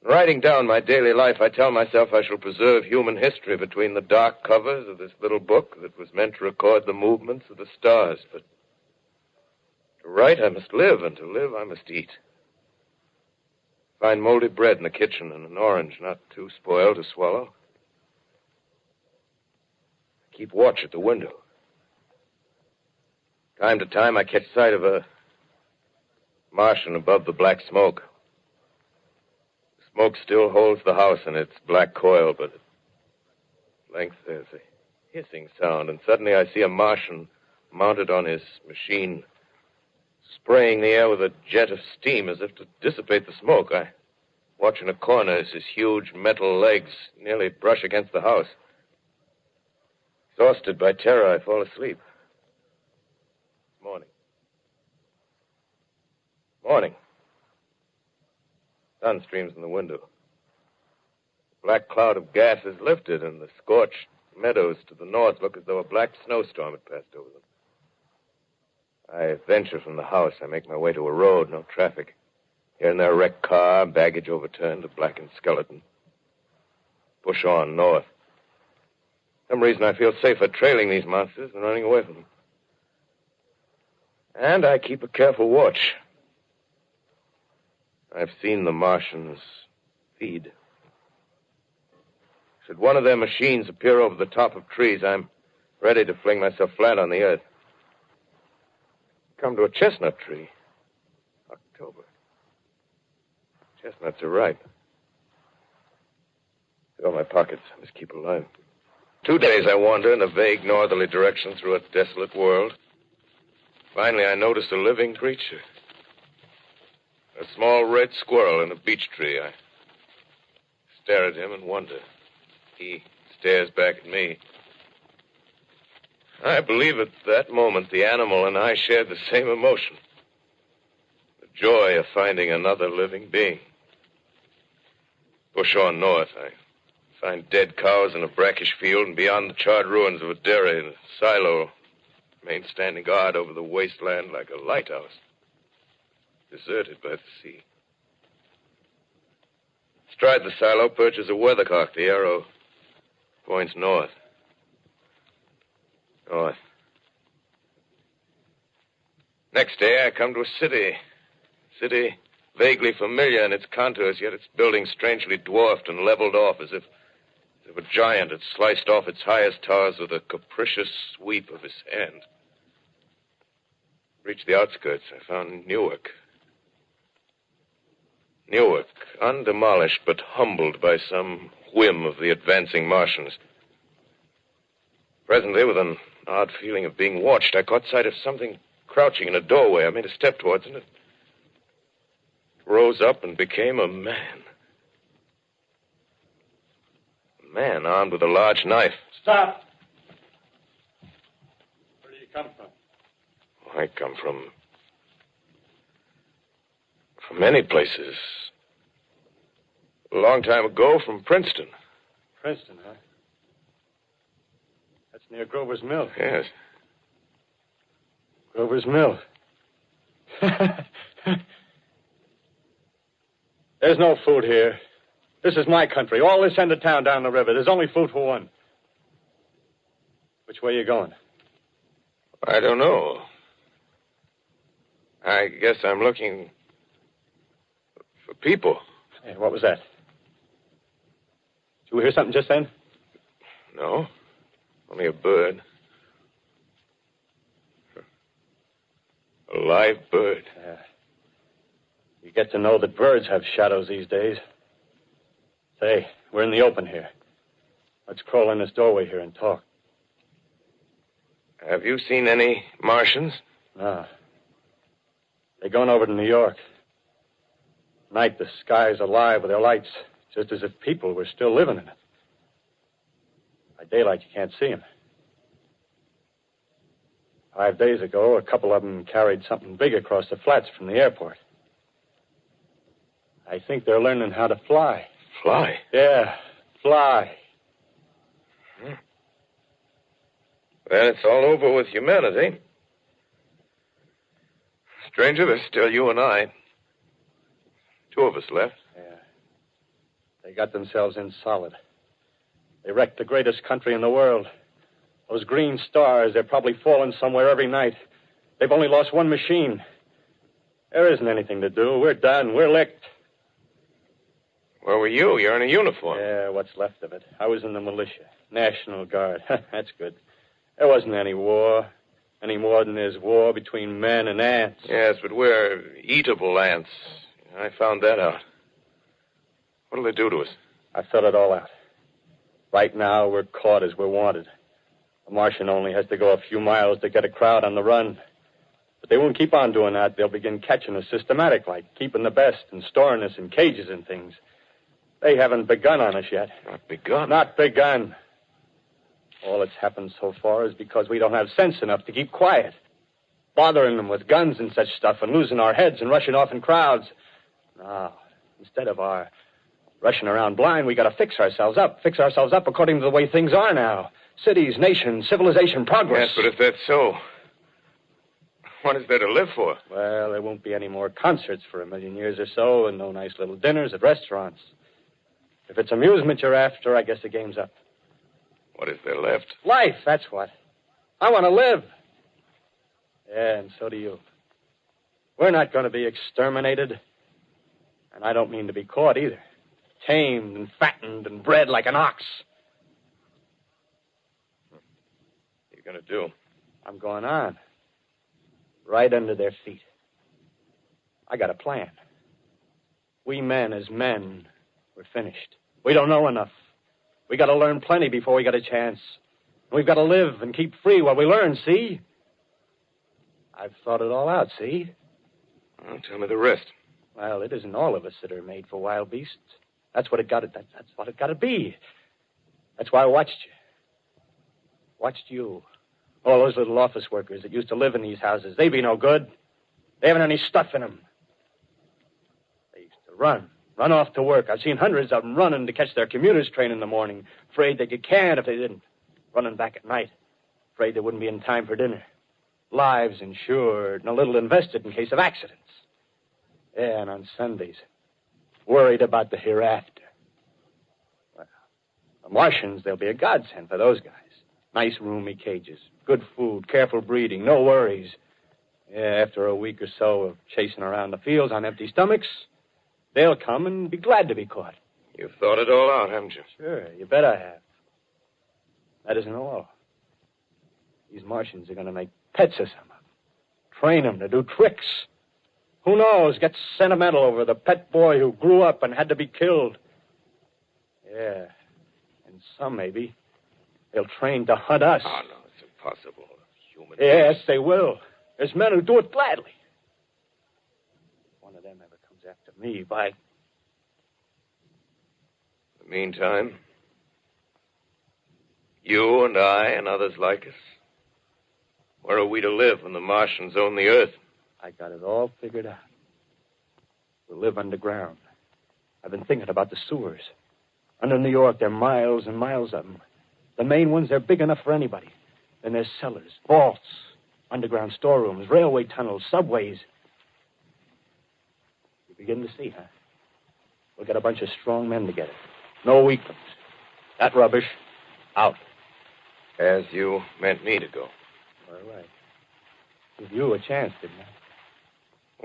Writing down my daily life, I tell myself I shall preserve human history between the dark covers of this little book that was meant to record the movements of the stars. But to write, I must live, and to live, I must eat. Find moldy bread in the kitchen and an orange not too spoiled to swallow. Keep watch at the window. Time to time, I catch sight of a Martian above the black smoke. The smoke still holds the house in its black coil, but at length there's a hissing sound, and suddenly I see a Martian mounted on his machine, spraying the air with a jet of steam as if to dissipate the smoke. I watch in a corner as his huge metal legs nearly brush against the house. Exhausted by terror, I fall asleep. Morning. Sun streams in the window. The black cloud of gas is lifted, and the scorched meadows to the north look as though a black snowstorm had passed over them. I venture from the house. I make my way to a road, no traffic. Here and there, a wrecked car, baggage overturned, a blackened skeleton. Push on north. For some reason, I feel safer trailing these monsters than running away from them. And I keep a careful watch. I've seen the Martians feed. Should one of their machines appear over the top of trees, I'm ready to fling myself flat on the earth. Come to a chestnut tree. October. Chestnuts are ripe. Fill my pockets. I must keep alive. 2 days I wander in a vague northerly direction through a desolate world. Finally, I notice a living creature. A small red squirrel in a beech tree. I stare at him and wonder. He stares back at me. I believe at that moment the animal and I shared the same emotion. The joy of finding another living being. Push on north. I Find dead cows in a brackish field, and beyond the charred ruins of a dairy, a silo remains standing guard over the wasteland like a lighthouse, deserted by the sea. Astride the silo perches a weathercock. The arrow points north. North. Next day, I come to a city. City vaguely familiar in its contours, yet its buildings strangely dwarfed and leveled off as if a giant had sliced off its highest towers with a capricious sweep of his hand. Reached the outskirts, I found Newark. Newark, undemolished but humbled by some whim of the advancing Martians. Presently, with an odd feeling of being watched, I caught sight of something crouching in a doorway. I made a step towards it, and it rose up and became a man. A man armed with a large knife. Stop! Where do you come from? I come from many places. A long time ago, from Princeton. Princeton, huh? That's near Grover's Mill. Yes. Grover's Mill. There's no food here. This is my country. All this end of town down the river. There's only food for one. Which way are you going? I don't know. I guess I'm looking for people. Hey, what was that? Did you hear something just then? No. Only a bird. A live bird. Yeah. You get to know that birds have shadows these days. Say, we're in the open here. Let's crawl in this doorway here and talk. Have you seen any Martians? No. They're going over to New York. Night, the sky's alive with their lights, just as if people were still living in it. By daylight, you can't see them. 5 days ago, a couple of them carried something big across the flats from the airport. I think they're learning how to fly. Fly? Yeah, fly. Then it's all over with humanity. Stranger, there's still you and I. 2 of us left. Yeah. They got themselves in solid. They wrecked the greatest country in the world. Those green stars, they're probably falling somewhere every night. They've only lost one machine. There isn't anything to do. We're done. We're licked. Where were you? You're in a uniform. Yeah, what's left of it. I was in the militia. National Guard. That's good. There wasn't any war. Any more than there's war between men and ants. Yes, but we're eatable ants. I found that out. What'll they do to us? I thought it all out. Right now, we're caught as we're wanted. A Martian only has to go a few miles to get a crowd on the run. But they won't keep on doing that. They'll begin catching us systematic, like keeping the best and storing us in cages and things. They haven't begun on us yet. Not begun? Not begun. All that's happened so far is because we don't have sense enough to keep quiet. Bothering them with guns and such stuff and losing our heads and rushing off in crowds. No, instead of our rushing around blind, we got to fix ourselves up according to the way things are now. Cities, nations, civilization, progress. Yes, but if that's so, what is there to live for? Well, there won't be any more concerts for 1,000,000 years or so, and no nice little dinners at restaurants. If it's amusement you're after, I guess the game's up. What is there left? Life, that's what. I want to live. Yeah, and so do you. We're not going to be exterminated. And I don't mean to be caught either. Tamed and fattened and bred like an ox. What are you going to do? I'm going on. Right under their feet. I got a plan. We men as men, we're finished. We don't know enough. We got to learn plenty before we get a chance. We've got to live and keep free while we learn, see? I've thought it all out, see? Well, tell me the rest. Well, it isn't all of us that are made for wild beasts. That's what it got to. That's what it got to be. That's why I watched you. Watched you. All those little office workers that used to live in these houses. They be no good. They haven't any stuff in them. They used to run Run off to work. I've seen hundreds of them running to catch their commuter's train in the morning, afraid they'd get canned if they didn't. Running back at night, afraid they wouldn't be in time for dinner. Lives insured and a little invested in case of accidents. Yeah, and on Sundays, worried about the hereafter. Well, the Martians, they'll be a godsend for those guys. Nice roomy cages, good food, careful breeding, no worries. Yeah, after a week or so of chasing around the fields on empty stomachs, they'll come and be glad to be caught. You've thought it all out, haven't you? Sure, you bet I have. That isn't all. These Martians are going to make pets of some of them. Train them to do tricks. Who knows, get sentimental over the pet boy who grew up and had to be killed. Yeah, and some maybe they'll train to hunt us. Oh, no, it's impossible. Yes, they will. There's men who do it gladly. If one of them ever comes after me, by... In the meantime, you and I and others like us, where are we to live when the Martians own the Earth? I got it all figured out. We'll live underground. I've been thinking about the sewers. Under New York, there are miles and miles of them. The main ones, they're big enough for anybody. Then there's cellars, vaults, underground storerooms, railway tunnels, subways. You begin to see, huh? We'll get a bunch of strong men together. No weaklings. That rubbish, out. As you meant me to go. All right. Give you a chance, didn't I?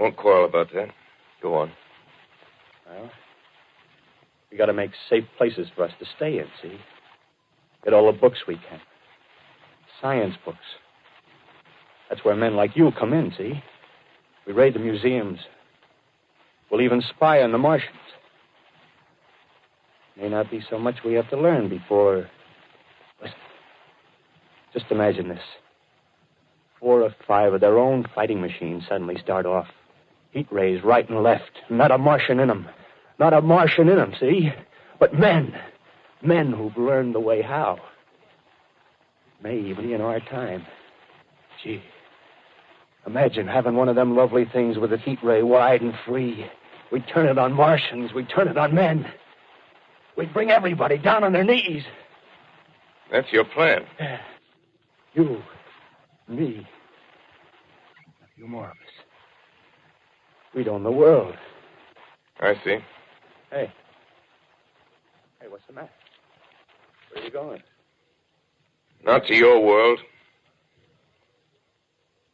Won't quarrel about that. Go on. Well, we got to make safe places for us to stay in, see? Get all the books we can. Science books. That's where men like you come in, see? We raid the museums. We'll even spy on the Martians. May not be so much we have to learn before... Listen. Just imagine this. 4 or 5 of their own fighting machines suddenly start off. Heat rays right and left. Not a Martian in them. Not a Martian in them, see? But men. Men who've learned the way how. May even be in our time. Gee. Imagine having one of them lovely things with a heat ray wide and free. We'd turn it on Martians. We'd turn it on men. We'd bring everybody down on their knees. That's your plan. You, me, a few more of us. We'd own the world. I see. Hey. Hey, what's the matter? Where are you going? Not to your world.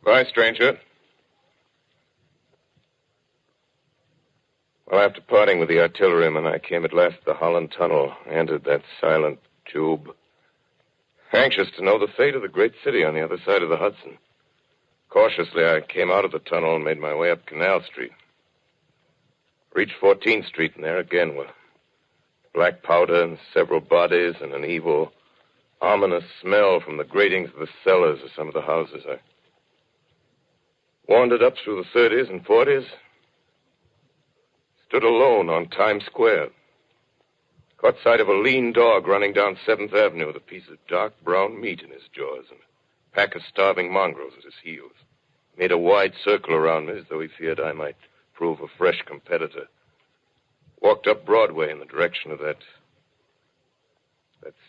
Bye, stranger. Well, after parting with the artilleryman, I came at last to the Holland Tunnel, entered that silent tube. Anxious to know the fate of the great city on the other side of the Hudson. Cautiously, I came out of the tunnel and made my way up Canal Street. Reached 14th Street, and there again were black powder and several bodies and an evil, ominous smell from the gratings of the cellars of some of the houses. I wandered up through the 30s and 40s, stood alone on Times Square. Caught sight of a lean dog running down 7th Avenue with a piece of dark brown meat in his jaws and a pack of starving mongrels at his heels. Made a wide circle around me as though he feared I might prove a fresh competitor. Walked up Broadway in the direction of that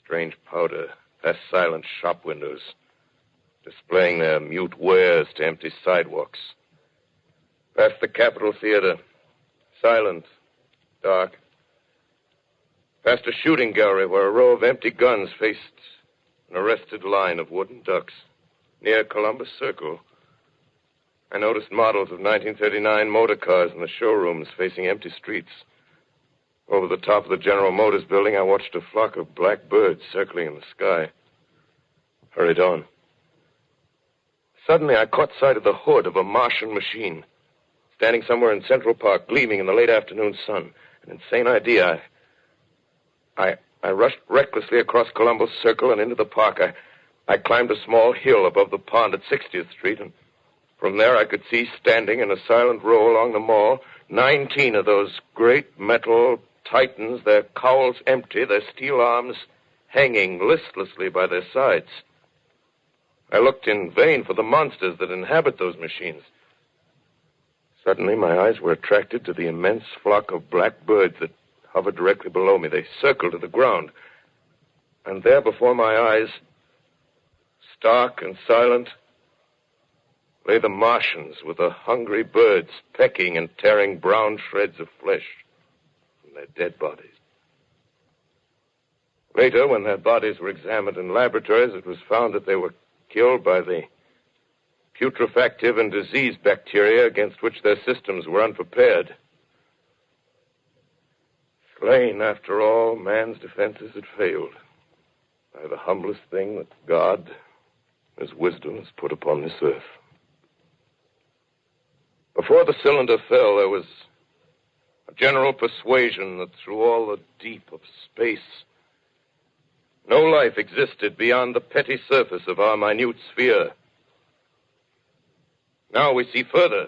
strange powder, past silent shop windows, displaying their mute wares to empty sidewalks. Past the Capitol Theater, silent, dark. Past a shooting gallery where a row of empty guns faced an arrested line of wooden ducks. Near Columbus Circle, I noticed models of 1939 motor cars in the showrooms facing empty streets. Over the top of the General Motors building, I watched a flock of black birds circling in the sky. Hurried on. Suddenly, I caught sight of the hood of a Martian machine, standing somewhere in Central Park, gleaming in the late afternoon sun. An insane idea. I rushed recklessly across Columbus Circle and into the park. I climbed a small hill above the pond at 60th Street, and from there I could see, standing in a silent row along the mall, 19 of those great metal titans, their cowls empty, their steel arms hanging listlessly by their sides. I looked in vain for the monsters that inhabit those machines. Suddenly, my eyes were attracted to the immense flock of black birds that hovered directly below me. They circled to the ground. And there before my eyes, stark and silent, lay the Martians with the hungry birds pecking and tearing brown shreds of flesh from their dead bodies. Later, when their bodies were examined in laboratories, it was found that they were killed by the putrefactive and disease bacteria against which their systems were unprepared. Slain, after all, man's defenses had failed by the humblest thing that God, His wisdom, has put upon this earth. Before the cylinder fell, there was a general persuasion that through all the deep of space, no life existed beyond the petty surface of our minute sphere. Now we see further.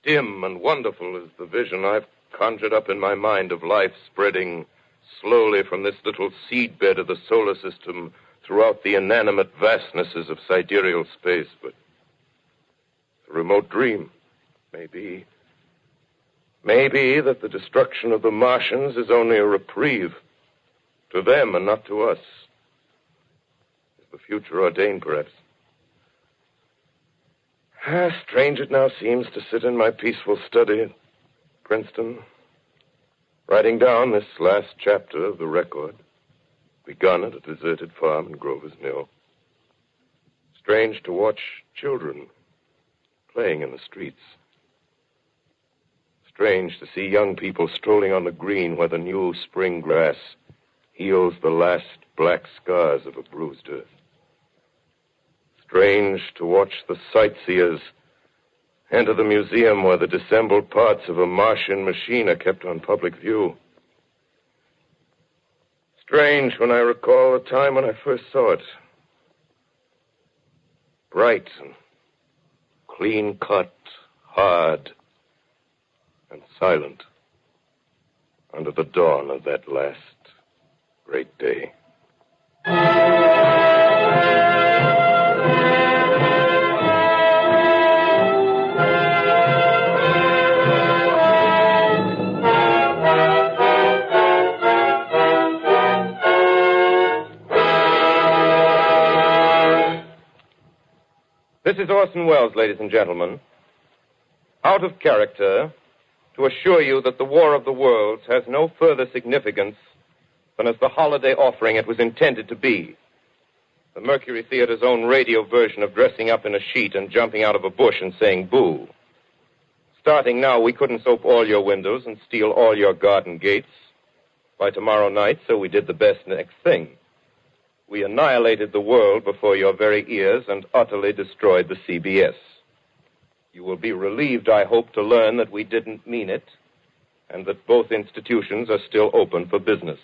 Dim and wonderful is the vision I've conjured up in my mind of life spreading slowly from this little seedbed of the solar system throughout the inanimate vastnesses of sidereal space. But it's a remote dream. Maybe that the destruction of the Martians is only a reprieve to them and not to us. Is the future ordained, perhaps? Strange it now seems to sit in my peaceful study at Princeton, writing down this last chapter of the record, begun at a deserted farm in Grover's Mill. Strange to watch children playing in the streets. Strange to see young people strolling on the green where the new spring grass heals the last black scars of a bruised earth. Strange to watch the sightseers enter the museum where the dissembled parts of a Martian machine are kept on public view. Strange when I recall the time when I first saw it. Bright and clean-cut, hard and silent under the dawn of that last great day. This is Orson Welles, ladies and gentlemen, out of character to assure you that the War of the Worlds has no further significance than as the holiday offering it was intended to be. The Mercury Theater's own radio version of dressing up in a sheet and jumping out of a bush and saying boo. Starting now, we couldn't soap all your windows and steal all your garden gates by tomorrow night, so we did the best next thing. We annihilated the world before your very ears and utterly destroyed the CBS. You will be relieved, I hope, to learn that we didn't mean it and that both institutions are still open for business.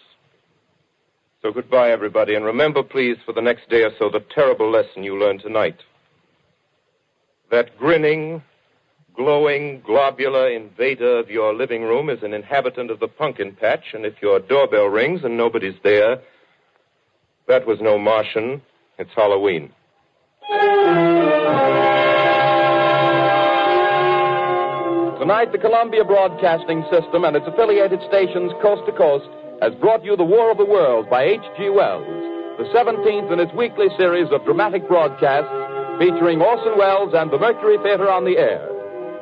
So goodbye, everybody, and remember, please, for the next day or so, the terrible lesson you learned tonight. That grinning, glowing, globular invader of your living room is an inhabitant of the pumpkin patch, and if your doorbell rings and nobody's there, that was no Martian. It's Halloween. Tonight, the Columbia Broadcasting System and its affiliated stations coast to coast has brought you The War of the Worlds by H.G. Wells, the 17th in its weekly series of dramatic broadcasts featuring Orson Welles and the Mercury Theater on the air.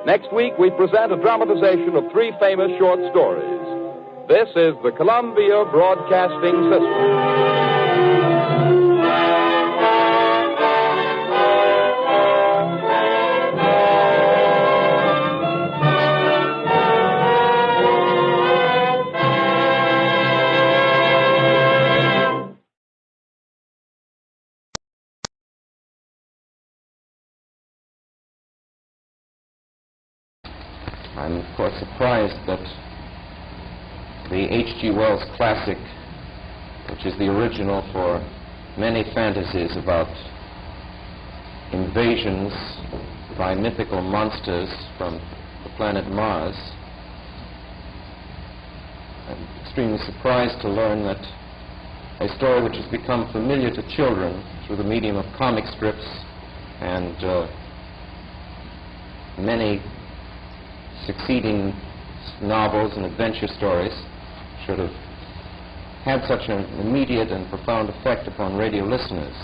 Next week, we present a dramatization of 3 famous short stories. This is the Columbia Broadcasting System. I'm, of course, surprised that the H.G. Wells classic, which is the original for many fantasies about invasions by mythical monsters from the planet Mars, I'm extremely surprised to learn that a story which has become familiar to children through the medium of comic strips and many succeeding novels and adventure stories should have had such an immediate and profound effect upon radio listeners.